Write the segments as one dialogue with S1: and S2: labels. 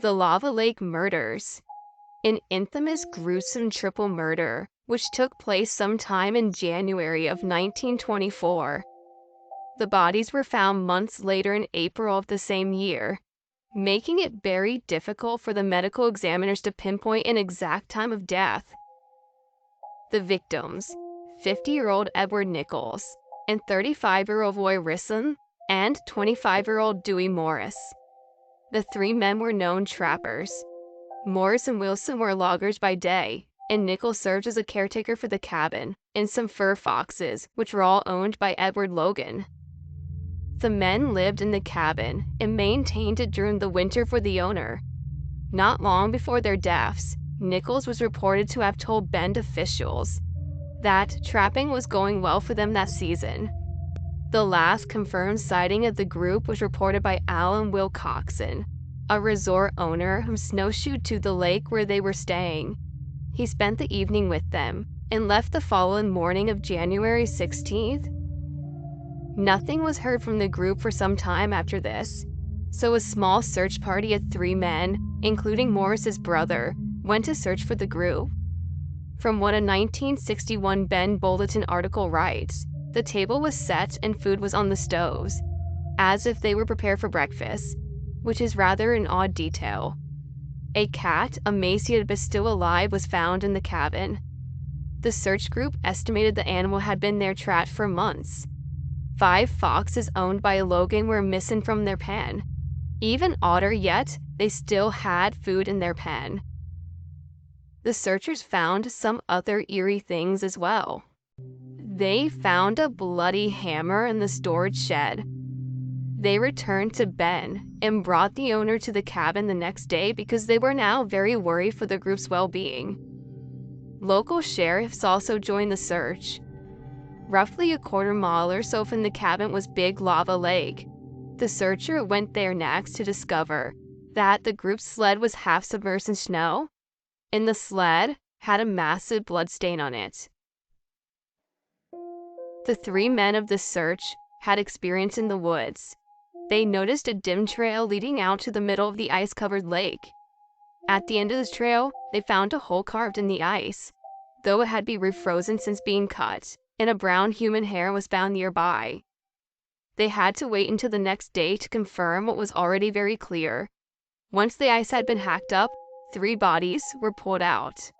S1: The Lava Lake Murders, an infamous gruesome triple murder which took place sometime in January of 1924. The bodies were found months later in April of the same year, making it very difficult for the medical examiners to pinpoint an exact time of death. The victims, 50-year-old Edward Nichols and 35-year-old Roy Risson and 25-year-old Dewey Morris. The three men were known trappers. Morris and Wilson were loggers by day, and Nichols served as a caretaker for the cabin and some fur foxes, which were all owned by Edward Logan. The men lived in the cabin and maintained it during the winter for the owner. Not long before their deaths, Nichols was reported to have told Bend officials that trapping was going well for them that season. The last confirmed sighting of the group was reported by Alan Wilcoxon, a resort owner who snowshoed to the lake where they were staying. He spent the evening with them and left the following morning of January 16th. Nothing was heard from the group for some time after this, so a small search party of 3 men, including Morris's brother, went to search for the group. From what a 1961 Bend Bulletin article writes, the table was set and food was on the stoves, as if they were prepared for breakfast, which is rather an odd detail. A cat, emaciated but still alive, was found in the cabin. The search group estimated the animal had been there trapped for months. 5 foxes owned by Logan were missing from their pen. Even odder yet, they still had food in their pen. The searchers found some other eerie things as well. They found a bloody hammer in the storage shed. They returned to Ben and brought the owner to the cabin the next day because they were now very worried for the group's well-being. Local sheriffs also joined the search. Roughly a quarter-mile or so from the cabin was Big Lava Lake. The searcher went there next to discover that the group's sled was half submerged in snow, and the sled had a massive blood stain on it. The 3 men of the search had experience in the woods. They noticed a dim trail leading out to the middle of the ice-covered lake. At the end of this trail, they found a hole carved in the ice, though it had been refrozen since being cut, and a brown human hair was found nearby. They had to wait until the next day to confirm what was already very clear. Once the ice had been hacked up, 3 bodies were pulled out.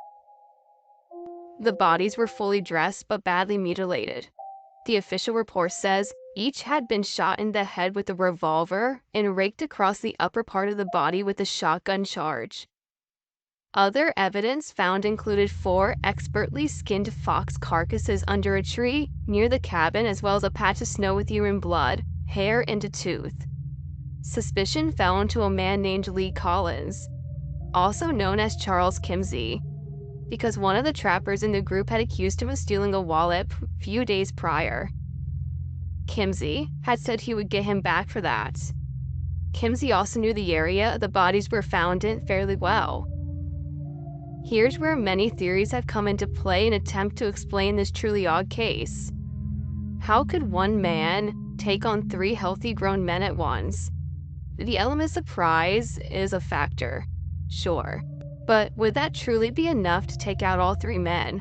S1: The bodies were fully dressed but badly mutilated. The official report says each had been shot in the head with a revolver and raked across the upper part of the body with a shotgun charge. Other evidence found included 4 expertly skinned fox carcasses under a tree near the cabin, as well as a patch of snow with human blood, hair, and a tooth. Suspicion fell into a man named Lee Collins, also known as Charles Kimsey, because one of the trappers in the group had accused him of stealing a wallet a few days prior. Kimsey had said he would get him back for that. Kimsey also knew the area the bodies were found in fairly well. Here's where many theories have come into play in an attempt to explain this truly odd case. How could one man take on 3 healthy grown men at once? The element of surprise is a factor, sure, but would that truly be enough to take out all 3 men?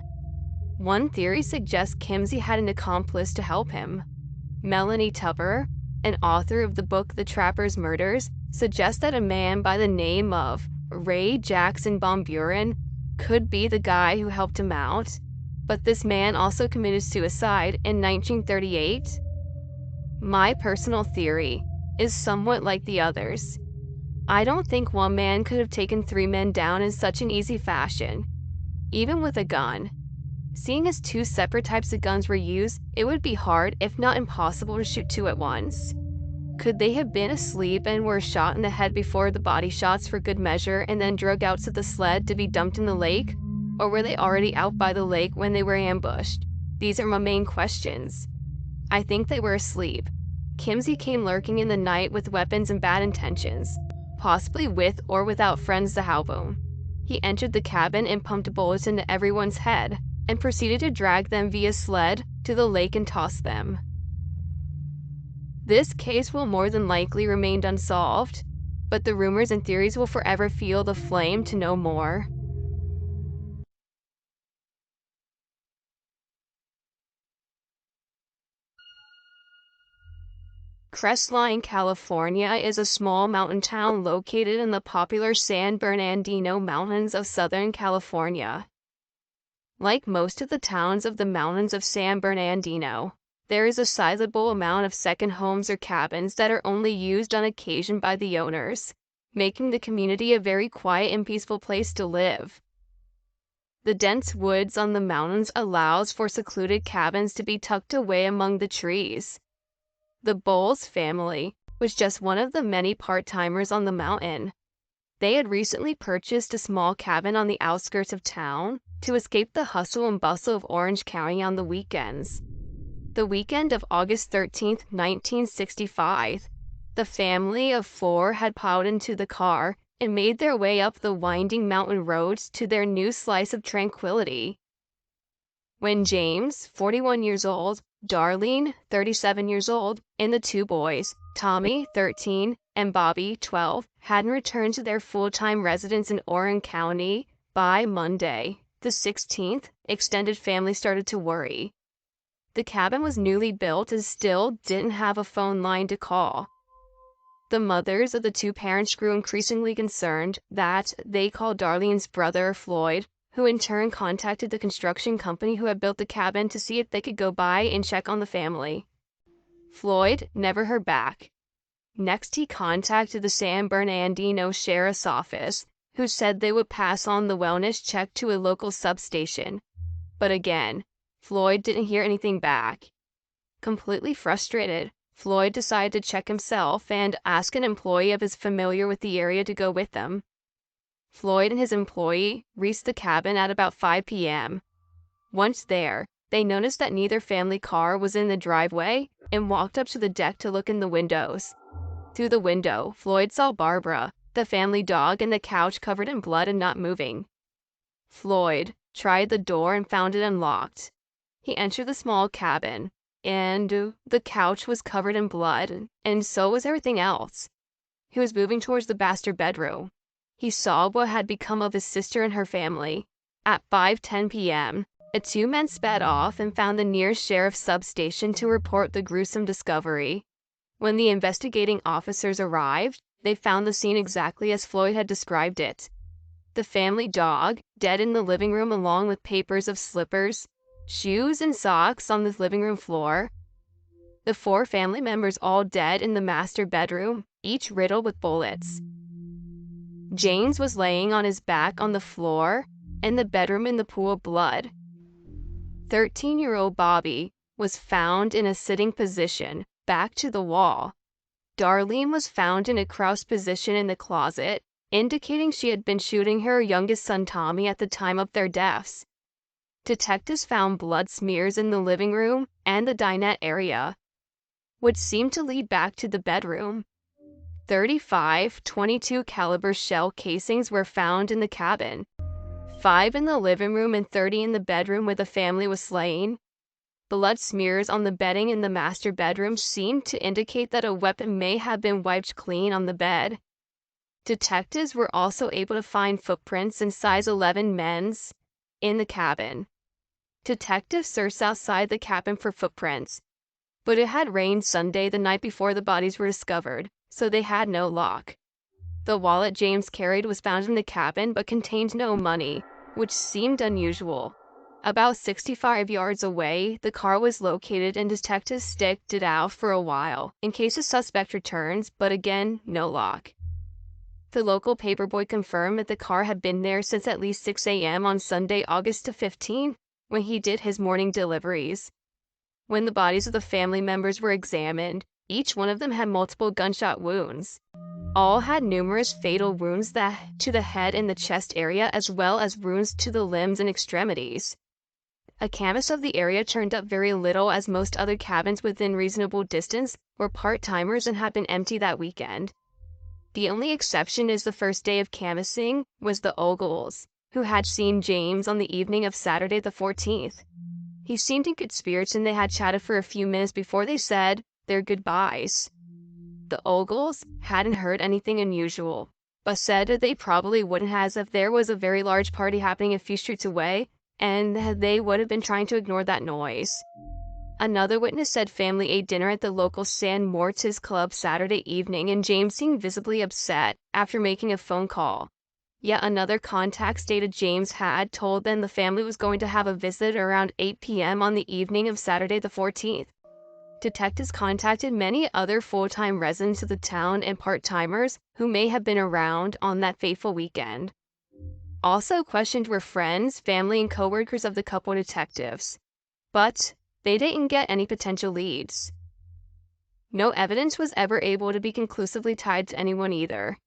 S1: One theory suggests Kimsey had an accomplice to help him. Melanie Tupper, an author of the book The Trapper's Murders, suggests that a man by the name of Ray Jackson Von Buren could be the guy who helped him out, but this man also committed suicide in 1938. My personal theory is somewhat like the others. I don't think one man could have taken 3 men down in such an easy fashion, even with a gun. Seeing as 2 separate types of guns were used, it would be hard, if not impossible, to shoot 2 at once. Could they have been asleep and were shot in the head before the body shots for good measure and then drug out to the sled to be dumped in the lake? Or were they already out by the lake when they were ambushed? These are my main questions. I think they were asleep. Kimsey came lurking in the night with weapons and bad intentions, possibly with or without friends to help him. He entered the cabin and pumped bullets into everyone's head, and proceeded to drag them via sled to the lake and toss them. This case will more than likely remain unsolved, but the rumors and theories will forever fuel the flame to know more. Crestline, California is a small mountain town located in the popular San Bernardino Mountains of Southern California. Like most of the towns of the mountains of San Bernardino, there is a sizable amount of second homes or cabins that are only used on occasion by the owners, making the community a very quiet and peaceful place to live. The dense woods on the mountains allows for secluded cabins to be tucked away among the trees. The Boles family was just one of the many part-timers on the mountain. They had recently purchased a small cabin on the outskirts of town to escape the hustle and bustle of Orange County on the weekends. The weekend of August 13, 1965, the family of four had piled into the car and made their way up the winding mountain roads to their new slice of tranquility. When James, 41 years old, Darlene, 37 years old, and the two boys, Tommy, 13, and Bobby, 12, hadn't returned to their full-time residence in Orange County by Monday, the 16th, extended family started to worry. The cabin was newly built and still didn't have a phone line to call. The mothers of the two parents grew increasingly concerned that they called Darlene's brother, Floyd, who in turn contacted the construction company who had built the cabin to see if they could go by and check on the family. Floyd never heard back. Next, he contacted the San Bernardino Sheriff's Office, who said they would pass on the wellness check to a local substation. But again, Floyd didn't hear anything back. Completely frustrated, Floyd decided to check himself and ask an employee of his familiar with the area to go with them. Floyd and his employee reached the cabin at about 5 p.m. Once there, they noticed that neither family car was in the driveway and walked up to the deck to look in the windows. Through the window, Floyd saw Barbara, the family dog, in the couch covered in blood and not moving. Floyd tried the door and found it unlocked. He entered the small cabin, and the couch was covered in blood, and so was everything else. He was moving towards the master bedroom. He saw what had become of his sister and her family. At 5:10 p.m., the two men sped off and found the nearest sheriff's substation to report the gruesome discovery. When the investigating officers arrived, they found the scene exactly as Floyd had described it. The family dog, dead in the living room along with papers of slippers, shoes, and socks on the living room floor. The four family members all dead in the master bedroom, each riddled with bullets. James was laying on his back on the floor, and the bedroom in the pool of blood. 13-year-old Bobby was found in a sitting position, back to the wall. Darlene was found in a crouched position in the closet, indicating she had been shooting her youngest son Tommy at the time of their deaths. Detectives found blood smears in the living room and the dinette area, which seemed to lead back to the bedroom. 35 .22 caliber shell casings were found in the cabin, 5 in the living room and 30 in the bedroom where the family was slain. Blood smears on the bedding in the master bedroom seemed to indicate that a weapon may have been wiped clean on the bed. Detectives were also able to find footprints in size 11 men's in the cabin. Detectives searched outside the cabin for footprints, but it had rained Sunday the night before the bodies were discovered, so they had no luck. The wallet James carried was found in the cabin but contained no money, which seemed unusual. About 65 yards away, the car was located and detectives staked it out for a while, in case a suspect returns, but again, no luck. The local paperboy confirmed that the car had been there since at least 6 a.m. on Sunday, August 15th, when he did his morning deliveries. When the bodies of the family members were examined, each one of them had multiple gunshot wounds. All had numerous fatal wounds to the head and the chest area, as well as wounds to the limbs and extremities. A canvass of the area turned up very little, as most other cabins within reasonable distance were part-timers and had been empty that weekend. The only exception is the first day of canvassing was the Ogles, who had seen James on the evening of Saturday the 14th. He seemed in good spirits and they had chatted for a few minutes before they said their goodbyes. The Ogles hadn't heard anything unusual, but said they probably wouldn't have as if there was a very large party happening a few streets away, and they would have been trying to ignore that noise. Another witness said family ate dinner at the local San Mortis club Saturday evening, and James seemed visibly upset after making a phone call. Yet another contact stated James had told them the family was going to have a visit around 8 p.m. on the evening of Saturday the 14th. Detectives contacted many other full-time residents of the town and part-timers who may have been around on that fateful weekend. Also questioned were friends, family, and co-workers of the couple detectives. But they didn't get any potential leads. No evidence was ever able to be conclusively tied to anyone either.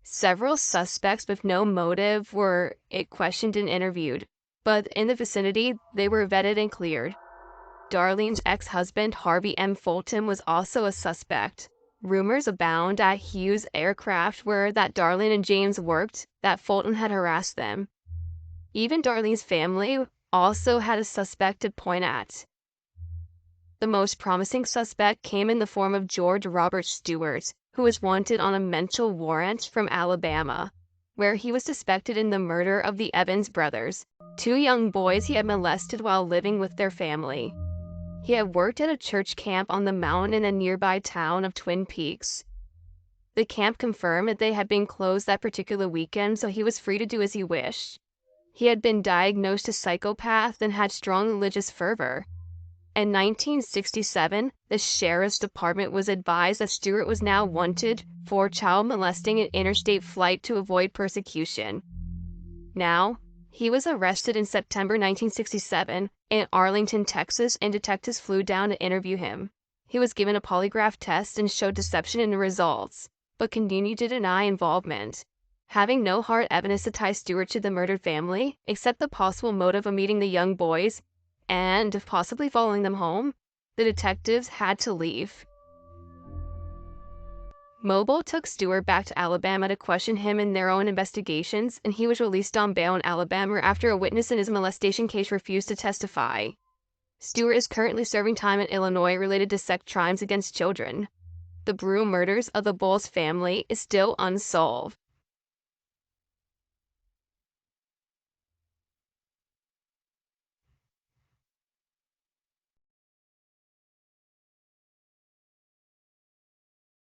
S1: Several suspects with no motive were questioned and interviewed, but in the vicinity, they were vetted and cleared. Darlene's ex-husband, Harvey M. Fulton, was also a suspect. Rumors abound at Hughes Aircraft where that Darlene and James worked that Fulton had harassed them. Even Darlene's family also had a suspect to point at. The most promising suspect came in the form of George Robert Stewart, who was wanted on a mental warrant from Alabama, where he was suspected in the murder of the Evans brothers, two young boys he had molested while living with their family. He had worked at a church camp on the mountain in a nearby town of Twin Peaks. The camp confirmed that they had been closed that particular weekend, so he was free to do as he wished. He had been diagnosed a psychopath and had strong religious fervor. In 1967, the sheriff's department was advised that Stewart was now wanted for child molesting and interstate flight to avoid persecution. Now, he was arrested in September 1967 in Arlington, Texas, and detectives flew down to interview him. He was given a polygraph test and showed deception in the results, but continued to deny involvement. Having no hard evidence to tie Stewart to the murdered family, except the possible motive of meeting the young boys and possibly following them home, the detectives had to leave. Mobile took Stewart back to Alabama to question him in their own investigations, and he was released on bail in Alabama after a witness in his molestation case refused to testify. Stewart is currently serving time in Illinois related to sex crimes against children. The brutal murders of the Boles family is still unsolved.